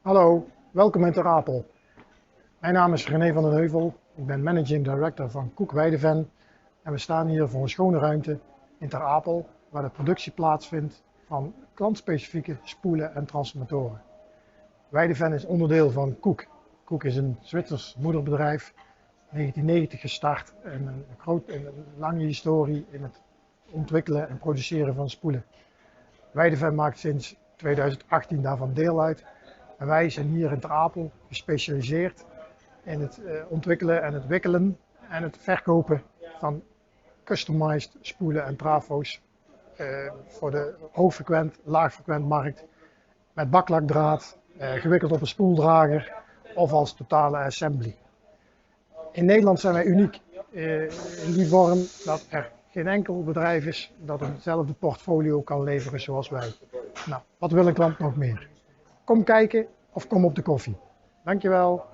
Hallo, welkom in Ter Apel. Mijn naam is René van den Heuvel. Ik ben Managing Director van Koek Weideven en we staan hier voor een schone ruimte in Ter Apel waar de productie plaatsvindt van klantspecifieke spoelen en transformatoren. Weideven is onderdeel van Koek. Koek is een Zwitsers moederbedrijf, 1990 gestart en een lange historie in het ontwikkelen en produceren van spoelen. Weideven maakt sinds 2018 daarvan deel uit. En wij zijn hier in Ter Apel gespecialiseerd in het ontwikkelen en het wikkelen en het verkopen van customized spoelen en trafo's voor de hoogfrequent, laagfrequent markt met baklakdraad, gewikkeld op een spoeldrager of als totale assembly. In Nederland zijn wij uniek in die vorm dat er geen enkel bedrijf is dat eenzelfde portfolio kan leveren zoals wij. Nou, wat wil een klant nog meer? Kom kijken of kom op de koffie. Dankjewel.